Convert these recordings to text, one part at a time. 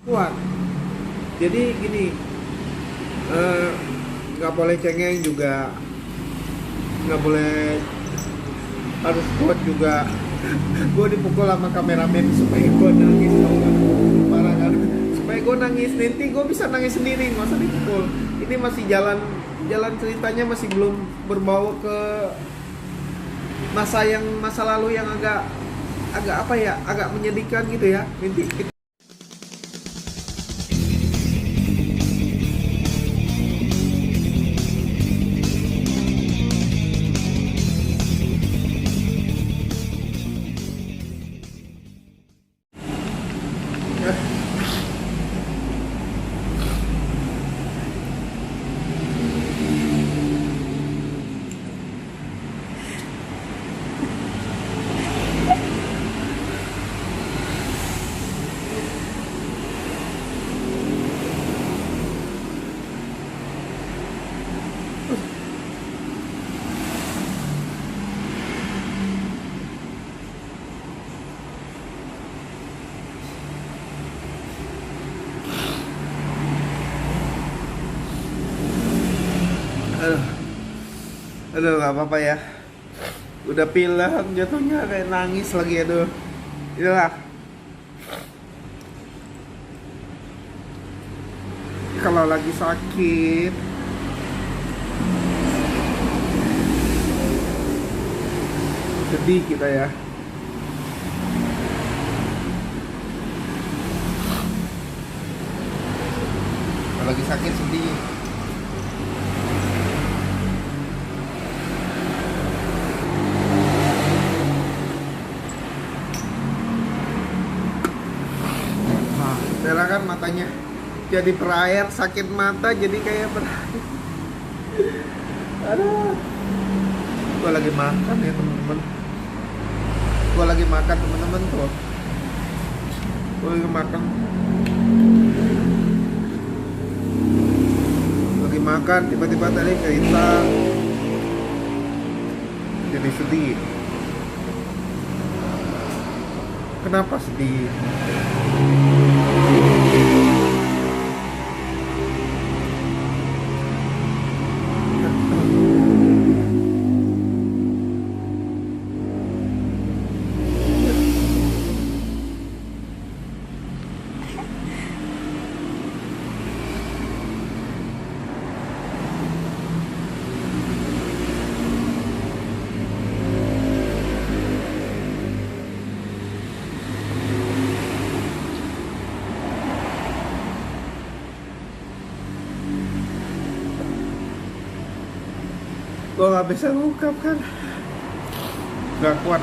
kuat. Jadi gini, nggak boleh cengeng juga, nggak boleh, harus kuat juga. Gue dipukul sama kameramen supaya gue nangis, tau gak? Parah kan? Supaya gue nangis, nanti gue bisa nangis sendiri, nggak usah dipukul. Ini masih jalan, jalan ceritanya masih belum berbau ke masa lalu yang agak agak apa ya, agak menyedihkan gitu ya. Nanti kita aduh, aduh nggak apa-apa ya. Udah pilang jatuhnya, kayak nangis lagi, aduh. Inilah kalau lagi sakit, sedih kita ya. Kalau lagi sakit sedih. Nah, Bella kan matanya jadi berair, sakit mata jadi kayak berair. Aduh, gua lagi makan ya teman-teman. Gua lagi makan teman-teman tuh. Gua lagi makan. Lagi makan, tiba-tiba tadi cerita jadi sedih. Kenapa sedih? Gue nggak bisa mengungkapkan, nggak kuat.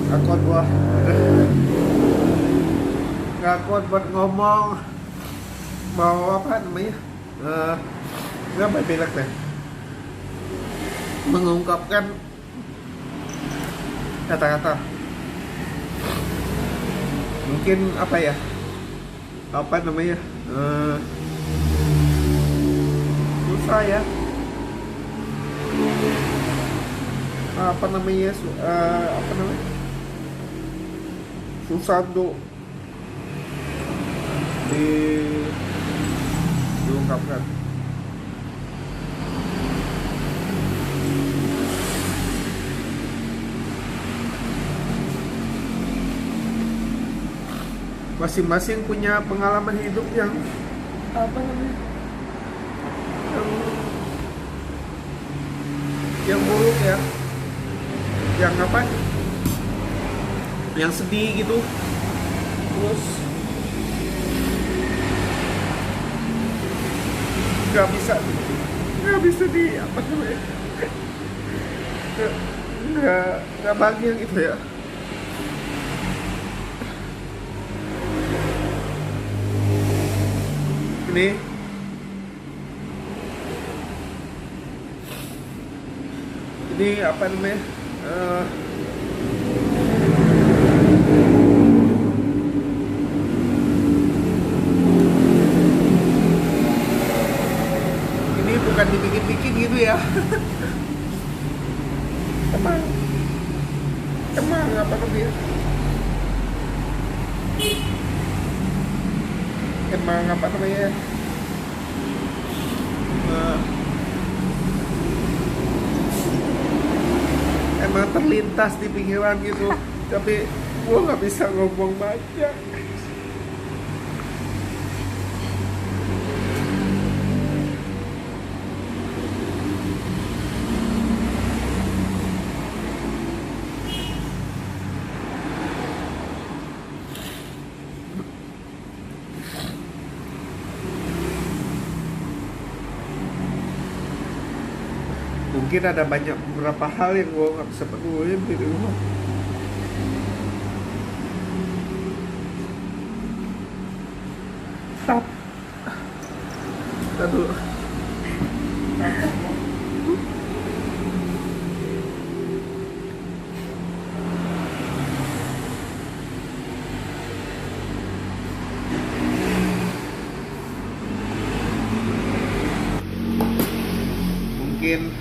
Nggak kuat gua, nggak kuat buat ngomong, mau apa namanya, nggak baik belak deh, mengungkapkan kata-kata. Mungkin apa ya, apa namanya, susah ya, apa namanya, apa namanya, susah untuk diungkapkan. masing-masing punya pengalaman hidup yang apa namanya, yang buruk ya, yang apa, yang sedih gitu. Terus nggak bisa di apa namanya, nggak bahagia gitu ya. Ini apa namanya, ini bukan dibikin-bikin gitu ya. emang apa namanya, emang apa namanya, emang terlintas di pikiran gitu. Tapi gue nggak bisa ngomong banyak. Mungkin ada banyak beberapa hal yang gue nggak bisa peduliin di rumah. Aduh. Mungkin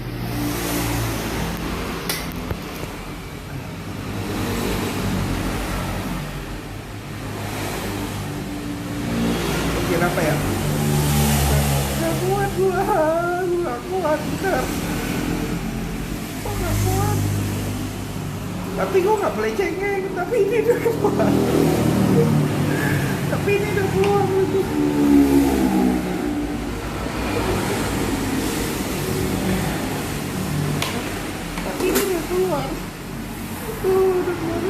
apa ya, nggak kuat bentar, nggak kuat. Tapi gue nggak boleh cengeng, tapi ini udah keluar. Tapi ini udah keluar gitu. Tapi ini udah keluar. Udah keluar.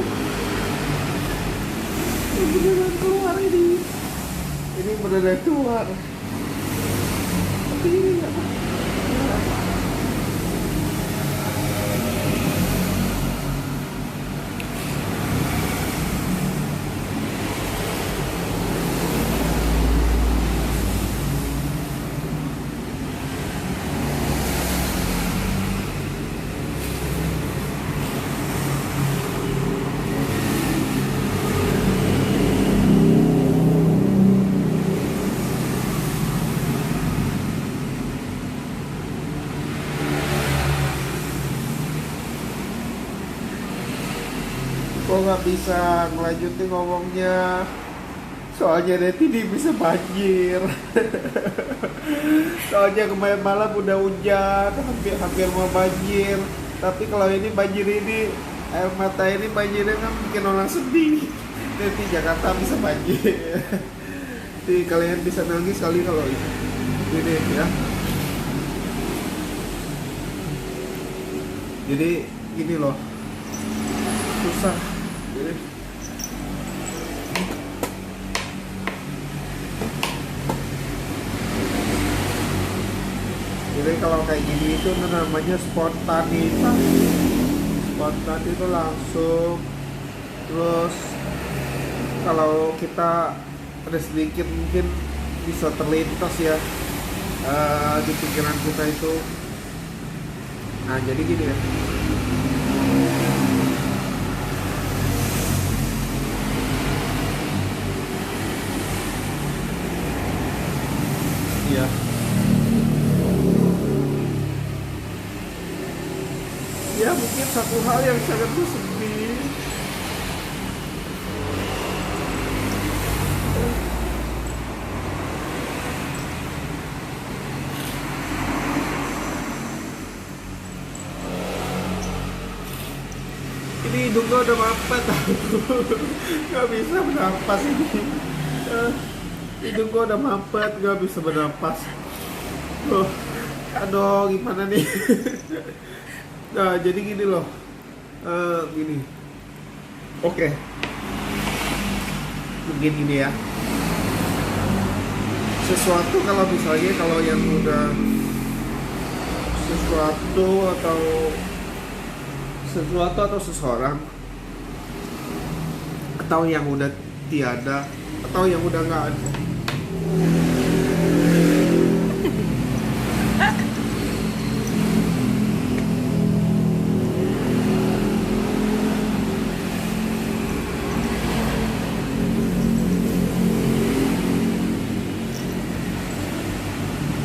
Beneran keluar ini. Ini beneran keluar. Tapi ini nggak. Kok nggak bisa ngelanjutin ngomongnya, soalnya nanti dia bisa banjir. Soalnya kemarin malam udah hujan, hampir mau banjir. Tapi kalau ini banjir ini, air mata ini banjirnya kan bikin orang sedih. Nanti Jakarta bisa banjir. Jadi kalian bisa nangis kali kalau ini ya. Jadi gini loh, susah. Jadi kalau kayak gini itu namanya spontanitas. Spontan itu langsung. Terus kalau kita ada sedikit mungkin bisa terlintas ya di pikiran kita itu. Nah jadi gini ya. Iya. Ya mungkin satu hal yang sangat sedih. Ini hidung gua udah mampet nggak bisa bernapas ini. Hidung gua udah mampet, nggak bisa bernapas. Aduh, gimana nih? Nah, jadi gini loh. Gini. Oke. Mungkin gini ya. Sesuatu kalau misalnya kalau yang udah sesuatu atau seseorang atau yang udah tiada atau yang udah nggak ada,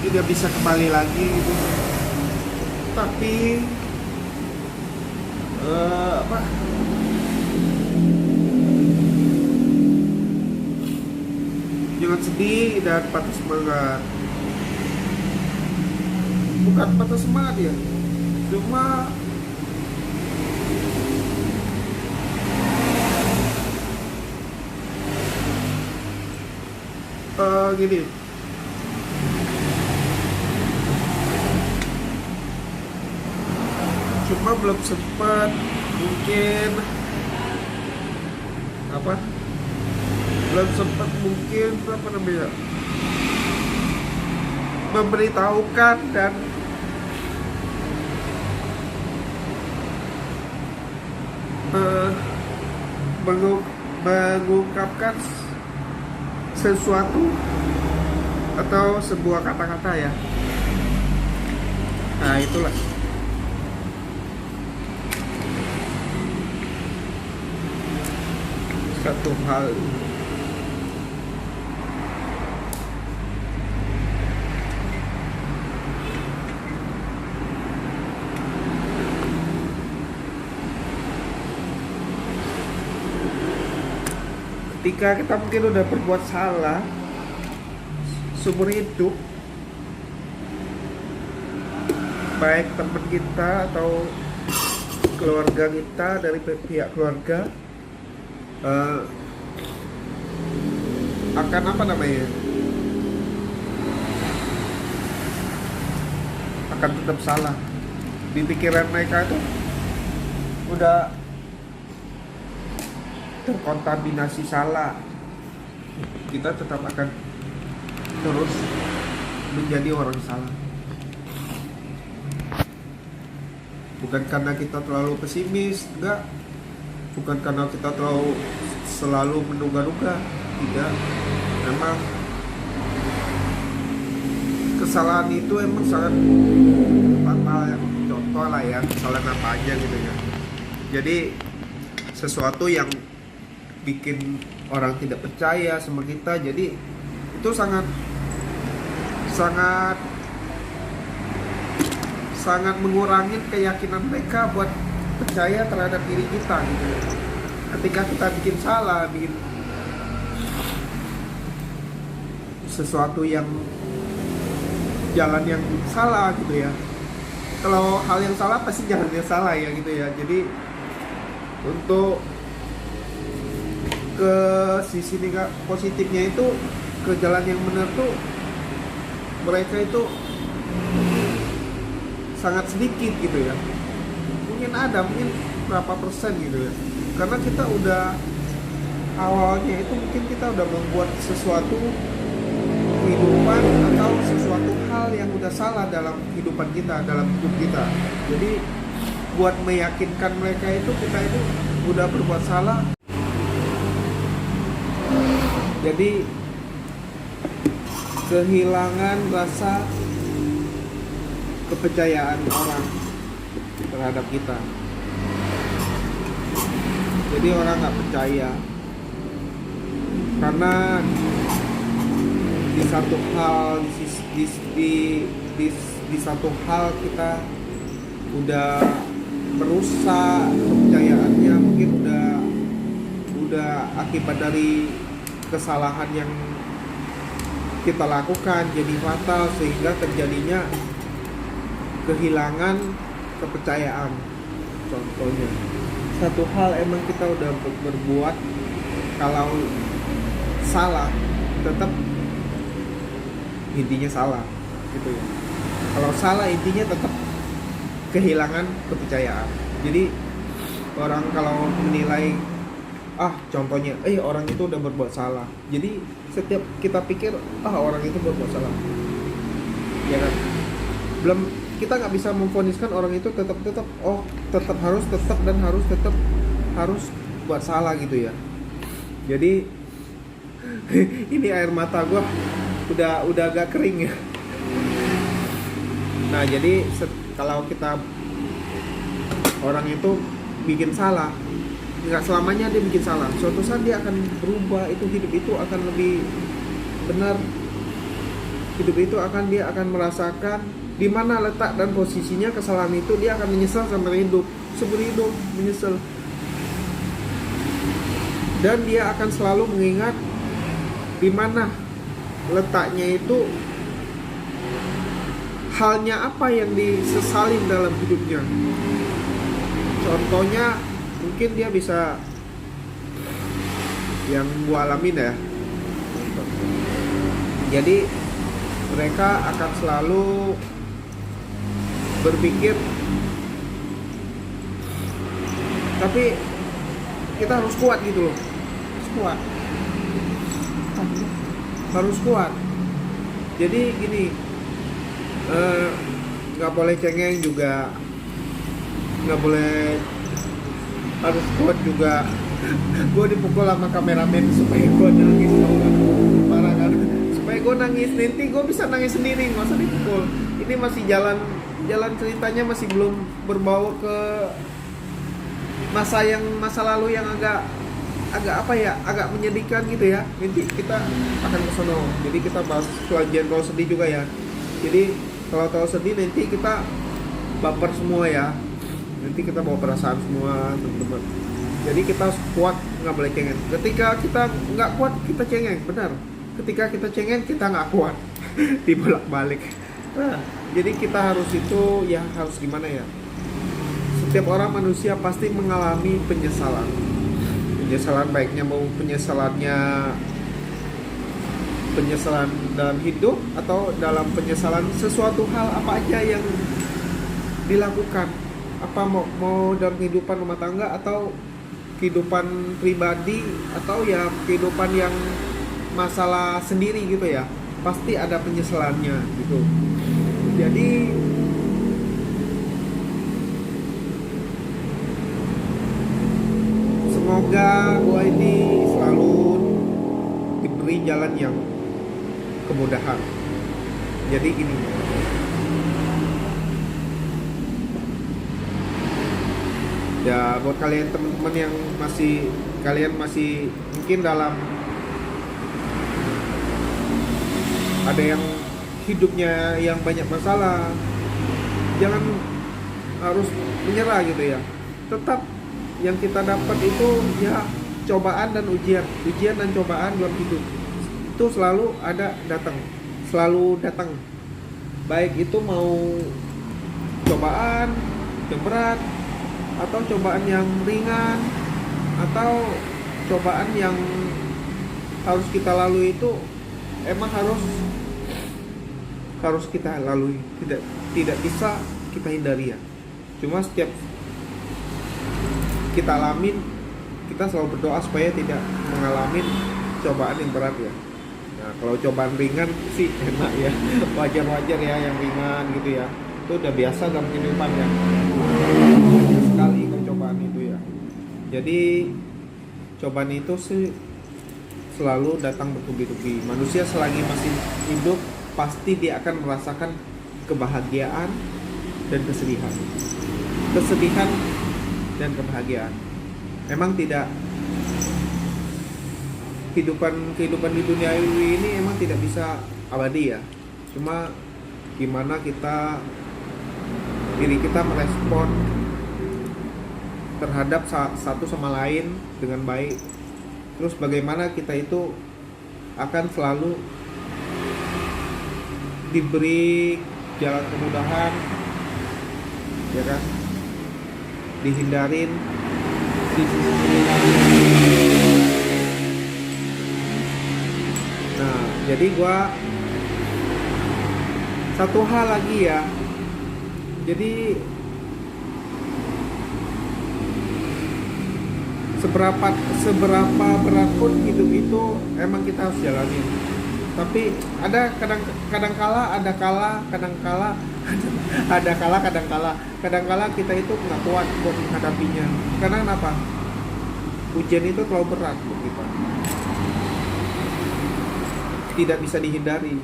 tidak bisa kembali lagi gitu. Tapi jangan sedih dan patah semangat. Bukan patah semangat ya, cuma gini. Cuma belum sempat mungkin apa namanya, memberitahukan dan mengungkapkan sesuatu atau sebuah kata-kata ya. Nah, itulah satu hal. Ketika kita mungkin udah berbuat salah seumur hidup, baik teman kita atau keluarga kita, dari pihak keluarga, akan apa namanya, akan tetap salah. Di pikiran mereka itu udah terkontaminasi salah. Kita tetap akan terus menjadi orang salah. Bukan karena kita terlalu pesimis, enggak. Bukan karena kita terlalu selalu menduga-duga, tidak. Memang kesalahan itu emang sangat fatal ya. Contoh lah ya, kesalahan apa aja gitu ya. Jadi sesuatu yang bikin orang tidak percaya sama kita, jadi itu sangat mengurangi keyakinan mereka buat percaya terhadap diri kita gitu. Ketika kita bikin salah, bikin sesuatu yang jalan yang salah gitu ya. Kalau hal yang salah pasti jalannya salah ya gitu ya. Jadi untuk ke sisi positifnya itu, ke jalan yang benar tuh mereka itu sangat sedikit gitu ya. Mungkin berapa persen gitu ya. Karena kita udah awalnya itu mungkin kita udah membuat sesuatu kehidupan atau sesuatu hal yang udah salah dalam kehidupan kita, dalam hidup kita. Jadi buat meyakinkan mereka itu kita itu udah berbuat salah. Jadi kehilangan rasa kepercayaan orang terhadap kita. Jadi orang nggak percaya karena di satu hal di satu hal kita udah merusak kepercayaannya, mungkin udah akibat dari kesalahan yang kita lakukan jadi fatal sehingga terjadinya kehilangan kepercayaan. Contohnya satu hal emang kita udah berbuat, kalau salah tetap intinya salah gitu ya. Kalau salah intinya tetap kehilangan kepercayaan. Jadi orang kalau menilai, contohnya orang itu udah berbuat salah, jadi setiap kita pikir orang itu berbuat salah, ya kan? Belum, kita nggak bisa memvoniskan orang itu tetap harus buat salah gitu ya. Jadi ini air mata gue udah agak kering ya. Nah jadi kalau kita, orang itu bikin salah, nggak selamanya dia bikin salah, suatu saat dia akan berubah, itu hidup itu akan lebih benar, hidup itu dia akan merasakan di mana letak dan posisinya kesalahan itu, dia akan menyesal sampai hidup, seumur hidup menyesal, dan dia akan selalu mengingat di mana letaknya itu, halnya apa yang disesalin dalam hidupnya. Contohnya mungkin dia bisa, yang gua alamin ya, jadi mereka akan selalu berpikir, tapi kita harus kuat gitu loh, harus kuat. Jadi gini, nggak boleh cengeng juga, nggak boleh, harus kuat juga. Gue dipukul sama kameramen supaya gue nangis, parah kan, supaya gue nangis, nanti gue bisa nangis sendiri, nggak usah dipukul. Ini masih jalan ceritanya, masih belum berbau ke masa lalu yang agak agak menyedihkan gitu ya. Nanti kita akan ke sono, jadi kita bahas pelajaran kalau sedih juga ya. Jadi kalau tahu sedih nanti kita baper semua ya, nanti kita bawa perasaan semua teman-teman. Jadi kita harus kuat, nggak boleh cengeng. Ketika kita nggak kuat kita cengeng, benar. Ketika kita cengeng kita nggak kuat, dibolak-balik. Nah, jadi kita harus itu ya, harus gimana ya, setiap orang manusia pasti mengalami penyesalan baiknya mau penyesalan dalam hidup atau dalam penyesalan sesuatu hal apa aja yang dilakukan, apa mau dalam kehidupan rumah tangga atau kehidupan pribadi atau ya kehidupan yang masalah sendiri gitu ya, pasti ada penyesalannya gitu. Jadi semoga gua ini selalu diberi jalan yang kemudahan. Jadi gini, ya buat kalian teman-teman yang kalian masih mungkin dalam, ada yang hidupnya yang banyak masalah, jangan harus menyerah gitu ya. Tetap yang kita dapat itu ya cobaan dan ujian dan cobaan dalam hidup itu selalu datang, baik itu mau cobaan yang berat atau cobaan yang ringan atau cobaan yang harus kita lalui, itu emang harus kita lalui, tidak bisa kita hindari ya. Cuma setiap kita alamin, kita selalu berdoa supaya tidak mengalami cobaan yang berat ya. Nah kalau cobaan ringan sih enak ya, wajar ya yang ringan gitu ya, itu udah biasa dalam kehidupan ya, banyak sekali cobaan itu ya. Jadi cobaan itu sih selalu datang bertubi-tubi. Manusia selagi masih hidup pasti dia akan merasakan kebahagiaan dan kesedihan dan kebahagiaan. Emang tidak, kehidupan di dunia ini emang tidak bisa abadi ya. Cuma gimana diri kita merespon terhadap satu sama lain dengan baik. Terus bagaimana kita itu akan selalu diberi jalan kemudahan, ya kan? Dihindarin di sisi lain. Nah, jadi gua satu hal lagi ya. Jadi seberapa seberapa berat pun hidup itu emang kita harus jalanin. Tapi ada kadang-kala kita itu nggak kuat buat menghadapinya. Karena kenapa? Ujian itu terlalu berat buat kita. Tidak bisa dihindari.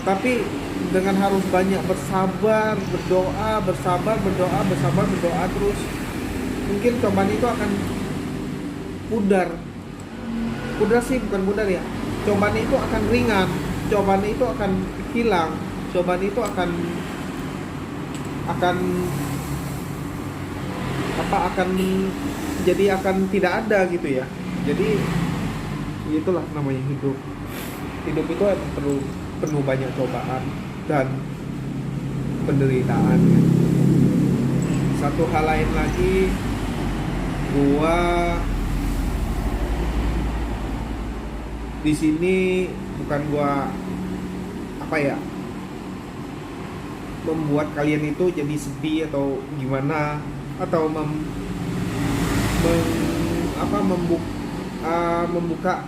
Tapi dengan harus banyak bersabar, berdoa terus, mungkin cobaan itu akan pudar sih, bukan pudar ya, cobaan itu akan ringan, cobaan itu akan hilang, cobaan itu akan jadi akan tidak ada gitu ya. Jadi itulah namanya hidup itu emang penuh banyak cobaan dan penderitaan ya. Satu hal lain lagi, gua di sini bukan gua membuat kalian itu jadi sedih atau gimana, atau membuka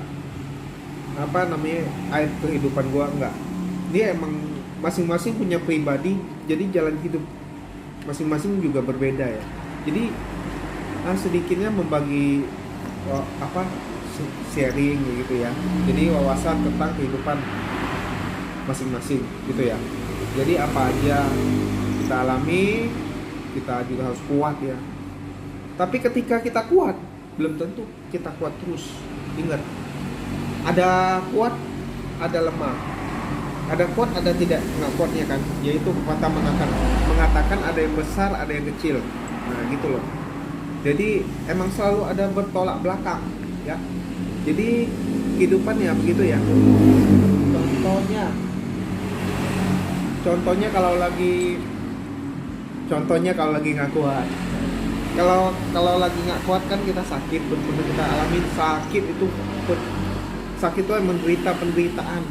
aib kehidupan gua, enggak. Dia emang masing-masing punya pribadi, jadi jalan hidup masing-masing juga berbeda ya. Jadi sedikitnya membagi sharing gitu ya. Jadi wawasan tentang kehidupan masing-masing gitu ya. Jadi apa aja kita alami, kita juga harus kuat ya. Tapi ketika kita kuat, belum tentu kita kuat terus. Ingat, ada kuat, ada lemah. Ada kuat, ada tidak nggak kuatnya kan. Yaitu pepatah mengatakan ada yang besar, ada yang kecil. Nah gitu loh. Jadi emang selalu ada bertolak belakang ya. Jadi kehidupan ya begitu ya. Contohnya kalau lagi nggak kuat. Kalau lagi nggak kuat kan kita sakit, benar-benar kita alami sakit itu yang menderita penderitaan.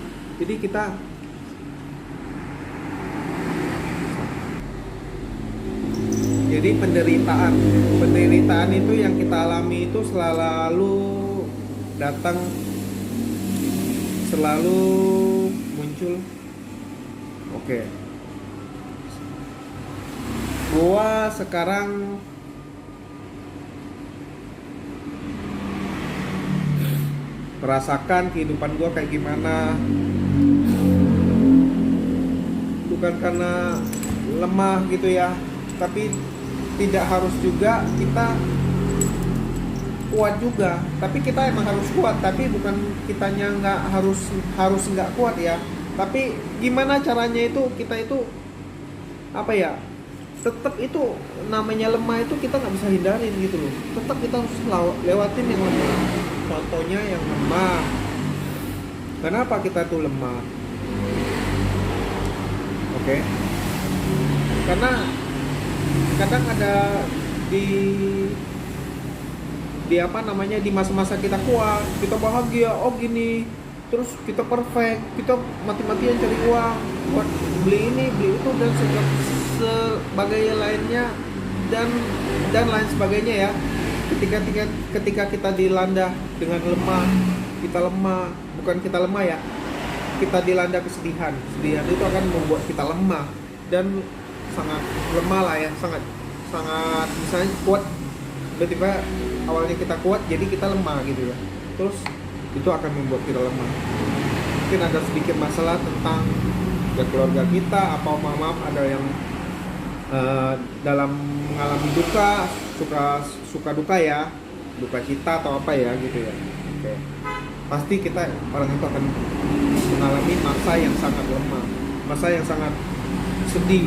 Jadi penderitaan itu yang kita alami itu selalu datang, selalu muncul. Oke. Gua sekarang merasakan kehidupan gua kayak gimana. Bukan karena lemah gitu ya, tapi tidak harus juga kita kuat juga. Tapi kita emang harus kuat, tapi bukan kitanya nggak harus nggak kuat ya. Tapi gimana caranya itu kita itu tetap itu namanya lemah itu kita nggak bisa hindarin gitu loh. Tetap kita harus lewatin yang lemah. Contohnya yang lemah. Kenapa kita tuh lemah? Oke. Karena kadang ada di masa-masa kita kuat, kita bahagia, gini, terus kita perfect, kita mati-matian cari uang buat beli ini, beli itu dan sebagainya lainnya dan lain sebagainya ya. Ketika kita dilanda dengan kita dilanda kesedihan itu akan membuat kita lemah dan sangat lemah lah ya, sangat misalnya kuat, tiba-tiba awalnya kita kuat jadi kita lemah gitu ya, terus itu akan membuat kita lemah. Mungkin ada sedikit masalah tentang keluarga kita, maaf ada yang dalam mengalami suka duka ya, duka cita atau apa ya gitu ya. Oke. Pasti orang itu akan mengalami masa yang sangat lemah, masa yang sangat sedih,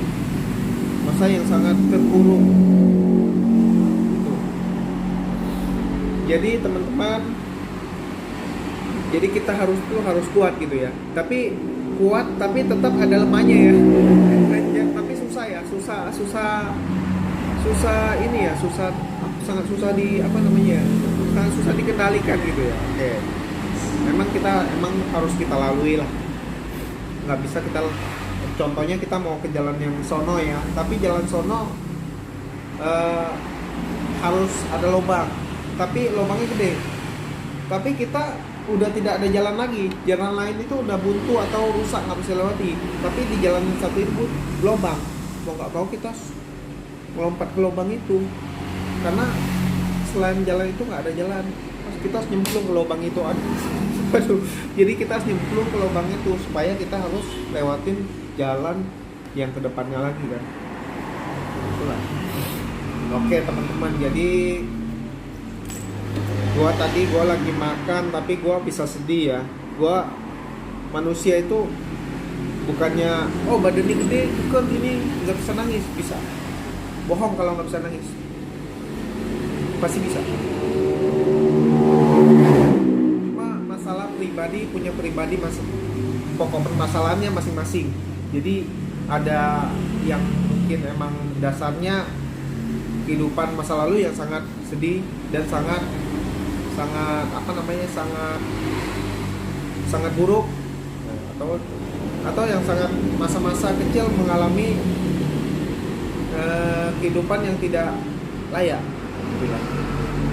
masa yang sangat terpuruk gitu. Jadi teman-teman, jadi kita harus kuat gitu ya. Tapi kuat tapi tetap ada lemahnya ya. Tapi susah ini ya, susah sangat susah sangat susah dikendalikan gitu ya. Oke, memang harus kita lalui lah, nggak bisa kita, contohnya kita mau ke jalan yang sono ya, tapi jalan sono harus ada lubang, tapi lubangnya gede, tapi kita udah tidak ada jalan lagi, jalan lain itu udah buntu atau rusak nggak bisa lewati, tapi di jalan satu itu lubang, mau nggak mau kita melompat ke lubang itu, karena selain jalan itu nggak ada jalan, kita harus nyemplung ke lubang itu. Aduh, jadi kita harus nyemplung ke lubang itu supaya kita harus lewatin jalan yang kedepannya lagi kan. Itulah. Oke teman-teman, jadi gua lagi makan tapi gua bisa sedih ya. Gua manusia itu bukannya badannya gede kan ini nggak bisa nangis, bisa. Bohong kalau nggak bisa nangis, pasti bisa. Cuma masalah punya pribadi pokok permasalahannya masing-masing. Jadi ada yang mungkin emang dasarnya kehidupan masa lalu yang sangat sedih dan sangat buruk, atau yang sangat masa-masa kecil mengalami kehidupan yang tidak layak gitu ya.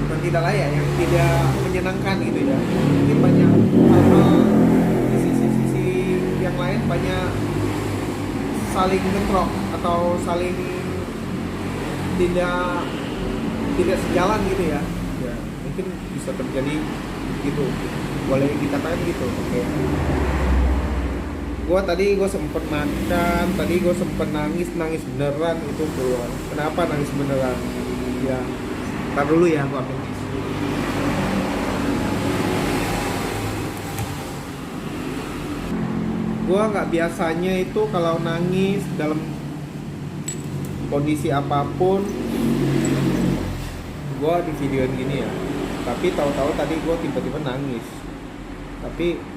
Bukan tidak layak, yang tidak menyenangkan gitu ya. Mungkin banyak hal-hal di sisi yang lain, banyak saling bentrok atau saling tidak sejalan gitu ya. Ya mungkin bisa terjadi gitu, boleh dikatakan gitu. Oke. Gue sempet makan, tadi gue sempet nangis beneran itu keluar. Kenapa nangis beneran? Ya, ntar dulu ya gue ambil. Gue nggak biasanya itu kalau nangis dalam kondisi apapun, gue di videoin gini ya. Tapi tahu-tahu tadi gue tiba-tiba nangis. Tapi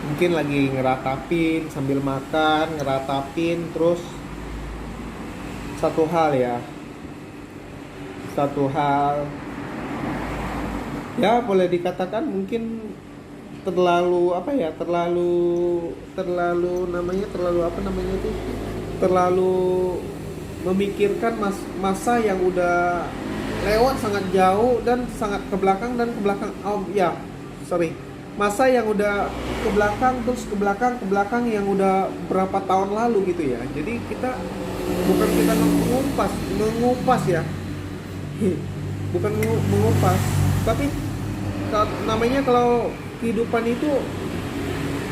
mungkin lagi ngeratapin sambil makan, terus satu hal ya boleh dikatakan mungkin terlalu memikirkan masa yang udah lewat sangat jauh dan sangat ke belakang masa yang udah ke belakang yang udah berapa tahun lalu gitu ya. Jadi kita bukan kita mengupas ya bukan mengupas, tapi namanya kalau kehidupan itu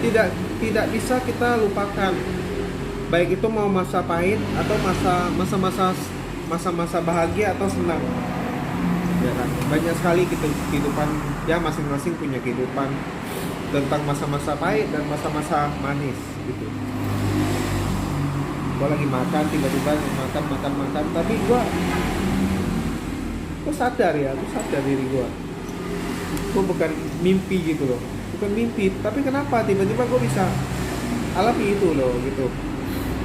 tidak bisa kita lupakan, baik itu mau masa pahit atau masa-masa bahagia atau senang ya kan. Banyak sekali gitu kehidupan ya, masing-masing punya kehidupan tentang masa-masa pahit dan masa-masa manis gitu. Gue lagi makan, tiba-tiba makan, tapi gue sadar diri gue bukan mimpi gitu loh, bukan mimpi, tapi kenapa tiba-tiba gue bisa alami itu loh gitu.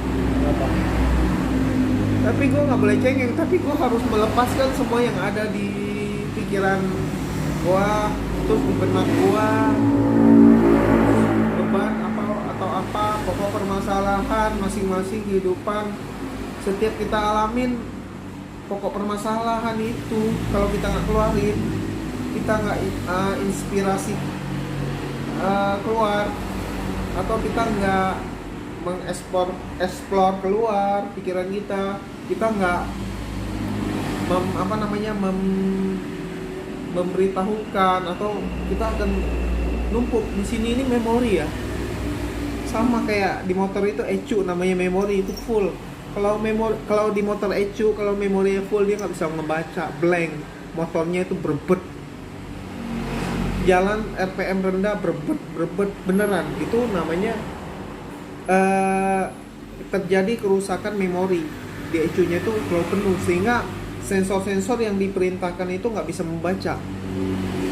Kenapa? Tapi gue nggak boleh cengeng, tapi gue harus melepaskan semua yang ada di pikiran gue, terus di benak gue, beban apa pokok permasalahan masing-masing kehidupan. Setiap kita alamin pokok permasalahan itu, kalau kita nggak keluarin, kita nggak inspirasi keluar, atau kita nggak mengeksplor keluar pikiran kita nggak memberitahukan, atau kita akan numpuk di sini. Ini memori ya, sama kayak di motor itu ECU, namanya memori itu full. Kalau di motor ECU, kalau memorinya full, dia nggak bisa ngebaca, blank, motornya itu berbet, jalan RPM rendah, berbet beneran. Itu namanya terjadi kerusakan memori di ECU-nya itu kalau penuh, sehingga sensor-sensor yang diperintahkan itu nggak bisa membaca.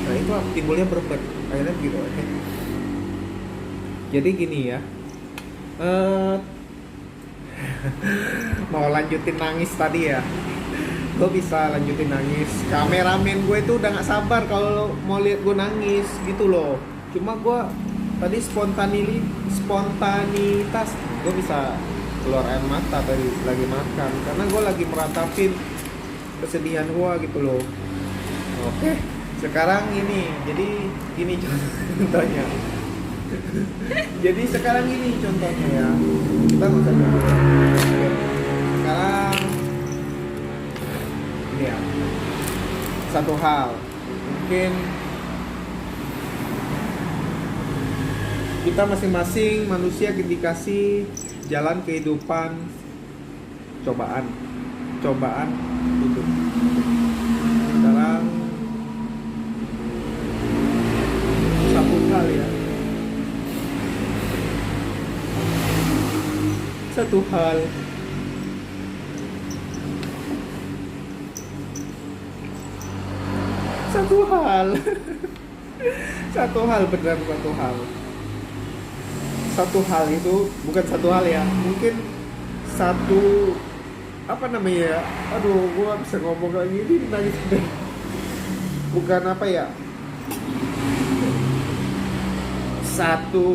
Nah itu timbulnya berbet, akhirnya gitu. Okay. Jadi gini ya, mau lanjutin nangis tadi ya. gue bisa lanjutin nangis. Kameramen gue itu udah nggak sabar kalau mau lihat gue nangis gitu loh. Cuma gue tadi spontanitas gue bisa keluar air mata tadi lagi makan karena gue lagi meratapin kesedihan gue gitu loh. Oke, sekarang ini jadi ini contohnya. Jadi sekarang ini contohnya ya. Kita nggak usah dulu. Oke. Sekarang ini ya. Satu hal mungkin kita masing-masing manusia dikasih jalan kehidupan cobaan hidup. Sekarang satu hal ya, satu hal benar satu hal itu bukan satu hal ya, mungkin satu apa namanya ya, aduh gua bisa ngomong kayak gini nangis deh. Bukan apa ya, satu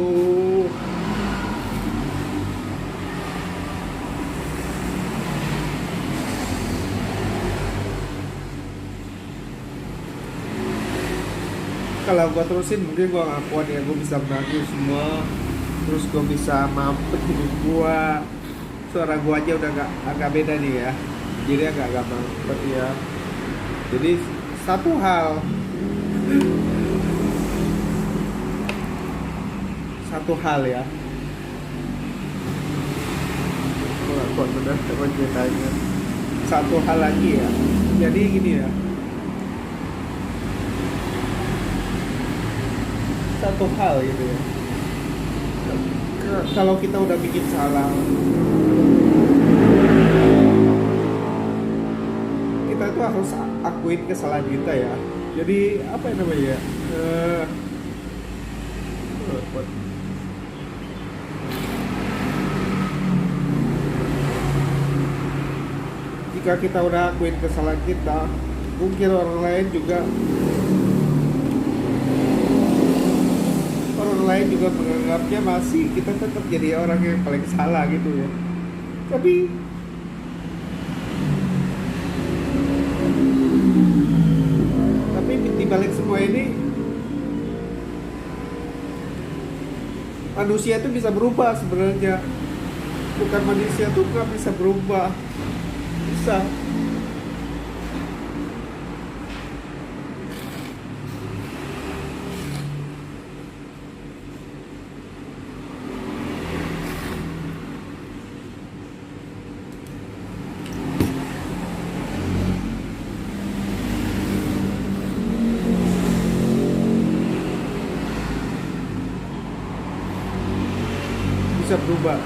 kalau gue terusin mungkin gue gak kuat ya, gue bisa menangis semua, terus gue bisa mampet hidup gue, suara gue aja udah agak beda nih ya, jadi agak mampet ya. Jadi satu hal ya, gue gak kuat bener teman ceritanya. Satu hal lagi ya, jadi gini ya, satu hal gitu ya, kalau kita udah bikin salah, kita tuh harus akuin kesalahan kita ya. Jadi apa yang namanya ya, jika kita udah akuin kesalahan kita, mungkin orang lain juga menganggapnya masih kita tetap jadi orang yang paling salah gitu ya. Tapi di balik semua ini manusia itu bisa berubah sebenarnya. Bukan manusia tuh nggak bisa berubah, bisa. Bisa berubah.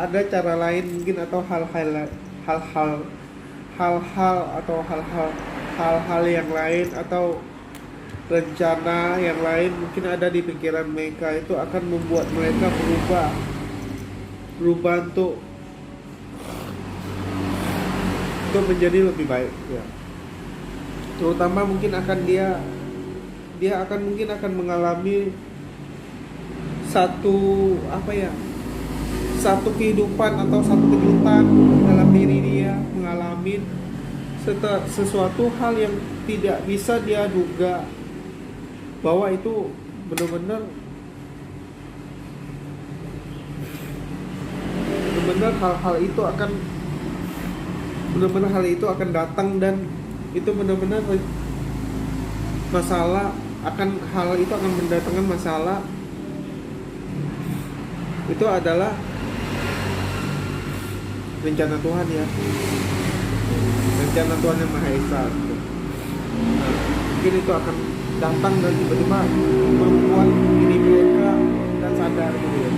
Ada cara lain mungkin, atau hal-hal yang lain, atau rencana yang lain mungkin ada di pikiran mereka, itu akan membuat mereka berubah untuk menjadi lebih baik ya. Terutama mungkin dia akan mengalami satu kehidupan atau satu kejutan dalam diri dia, mengalami sesuatu hal yang tidak bisa dia duga, bahwa itu benar-benar hal itu akan datang, dan itu benar-benar hal itu akan mendatangkan masalah. Itu adalah rencana Tuhan ya, rencana Tuhan yang Maha Esa gitu. Nah, mungkin itu akan datang dan tiba-tiba membuat diri mereka dan sadar gitu ya.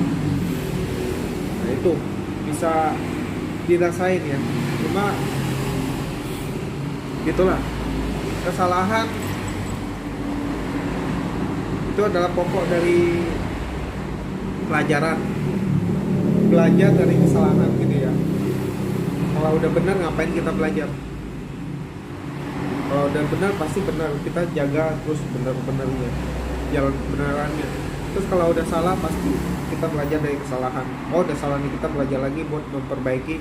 Nah itu bisa dirasain ya. Cuma gitulah, kesalahan itu adalah pokok dari pelajaran, belajar dari kesalahan gitu ya. Kalau udah benar ngapain kita belajar? Kalau udah benar pasti benar, kita jaga terus benar-benarnya, jalan kebenarannya. Terus kalau udah salah pasti kita belajar dari kesalahan. Oh udah salah nih, kita belajar lagi buat memperbaiki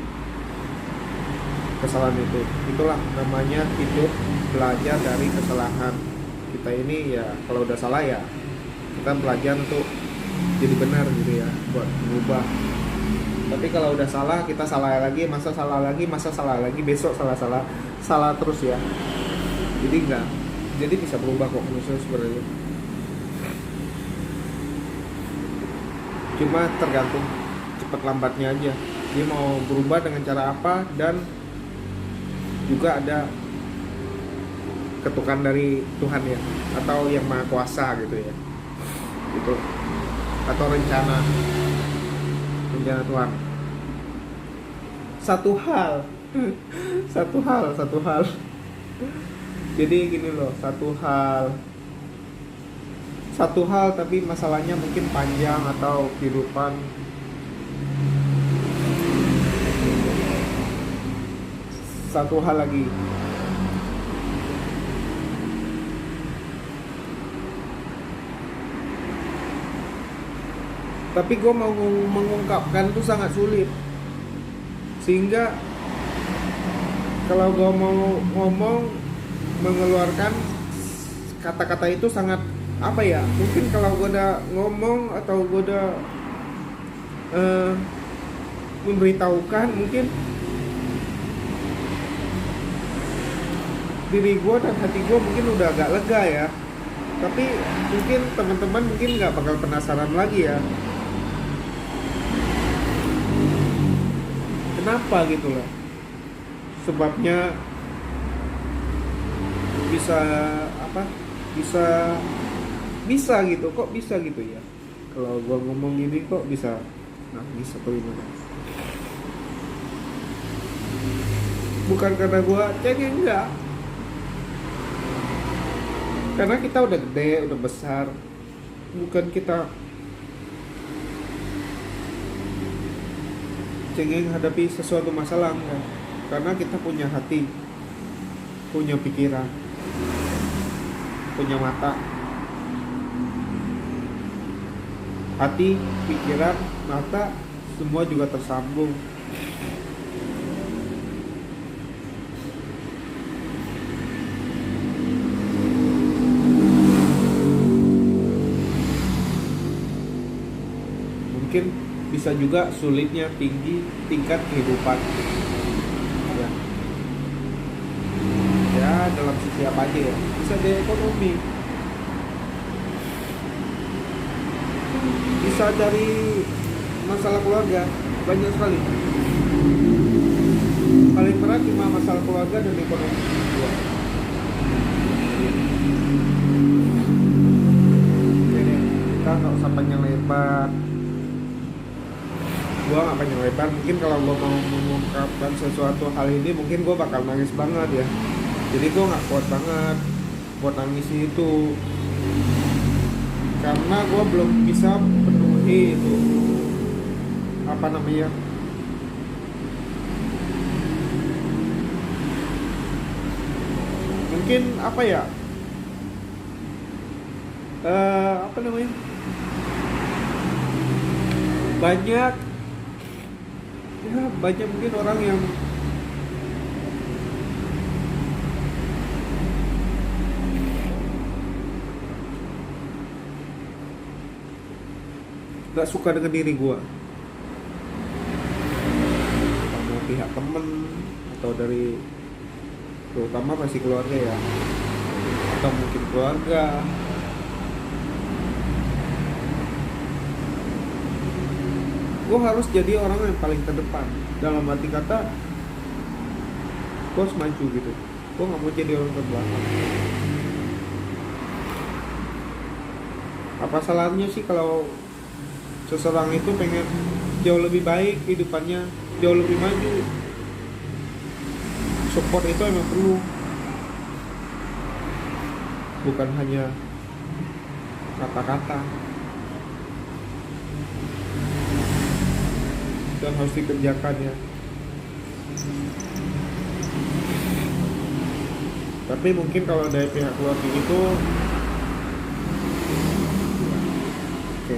kesalahan itu. Itulah namanya hidup belajar dari kesalahan. Kita ini ya kalau udah salah ya kita belajar untuk jadi benar gitu ya, buat berubah. Tapi kalau udah salah kita salah lagi, masa salah lagi, besok salah terus ya. Jadi enggak, jadi bisa berubah kok manusia sebenarnya. Cuma tergantung cepat lambatnya aja dia mau berubah dengan cara apa, dan juga ada ketukan dari Tuhan ya, atau yang maha kuasa gitu ya, gitu, atau rencana Tuhan. Satu hal jadi gini loh, satu hal tapi masalahnya mungkin panjang atau kehidupan. Satu hal lagi, tapi gue mau mengungkapkan itu sangat sulit, sehingga kalau gue mau ngomong mengeluarkan kata-kata itu sangat apa ya, mungkin kalau gue udah ngomong atau gue udah memberitahukan, mungkin diri gue dan hati gue mungkin udah agak lega ya, tapi mungkin teman-teman mungkin nggak bakal penasaran lagi ya, kenapa gitu lah, sebabnya bisa apa, bisa gitu, kok bisa gitu ya, kalau gue ngomong gini kok bisa nangis atau gimana. Bukan karena gue cengeng, enggak, karena kita udah gede, udah besar, bukan kita cengeng hadapi sesuatu masalah, enggak, karena kita punya hati, punya pikiran, punya mata, hati, pikiran, mata, semua juga tersambung. Mungkin bisa juga sulitnya tingkat kehidupan ya. Ya dalam sisi apa aja ya, bisa dari ekonomi, bisa dari masalah keluarga, banyak sekali. Paling berat cuma masalah keluarga dan ekonomi ya. Jadi kita nggak usah panjang lebar. Gue gak panjang lebar, mungkin kalau gue mau mengungkapkan sesuatu hal ini mungkin gue bakal nangis banget ya, jadi gue gak kuat banget buat nangis itu, karena gue belum bisa penuhi itu apa namanya, mungkin apa ya, apa namanya, banyak mungkin orang yang gak suka dengan diri gue, sama pihak temen atau dari, terutama pasti keluarga ya, atau mungkin keluarga. Gue harus jadi orang yang paling terdepan, dalam arti kata gue harus maju gitu, gue gak mau jadi orang terbelakang. Apa salahnya sih kalau seseorang itu pengen jauh lebih baik kehidupannya, jauh lebih maju. Support itu emang perlu, bukan hanya kata-kata, dan harus dikerjakan ya. Tapi mungkin kalau dari pihak keluarga itu oke.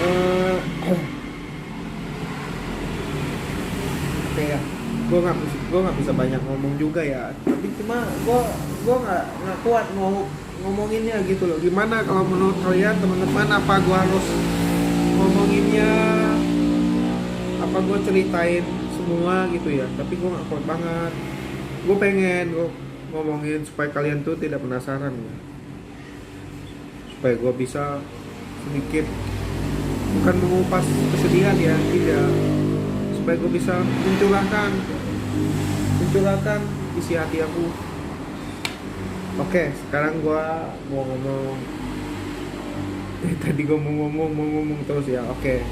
Eh, Oke ya, gue nggak bisa banyak ngomong juga ya, tapi cuma gue nggak kuat ngomonginnya gitu loh. Gimana kalau menurut kalian teman-teman, apa gue harus ngomonginnya, apa gue ceritain semua gitu ya? Tapi gue nggak kuat banget. Gue pengen gue ngomongin supaya kalian tuh tidak penasaran ya, supaya gue bisa sedikit, bukan mengupas kesedihan ya, tidak, supaya gue bisa mencurahkan isi hati aku. Oke, sekarang gue mau ngomong. Tadi gue mau ngomong terus ya. Oke.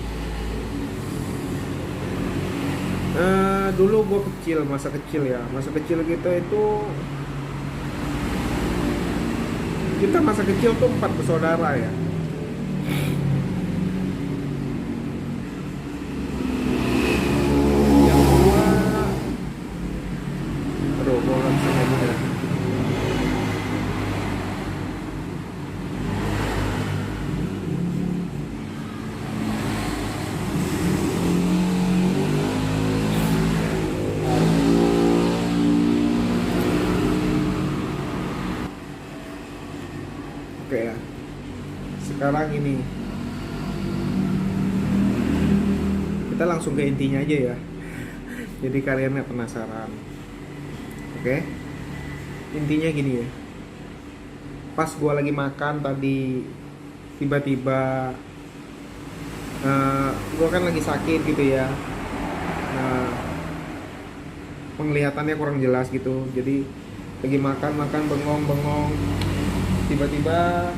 Dulu gue kecil, masa kecil kita itu, kita masa kecil tuh 4 bersaudara ya. Yang gua, aduh, gua nggak bisa ngomong ya. Oke ya. Sekarang ini kita langsung ke intinya aja ya. Jadi kalian nggak penasaran. Oke. Intinya gini ya. Pas gua lagi makan tadi, tiba-tiba gua kan lagi sakit gitu ya. Penglihatannya kurang jelas gitu. Jadi lagi makan bengong, tiba-tiba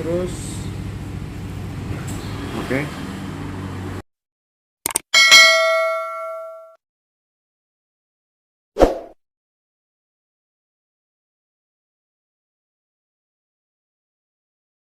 terus oke.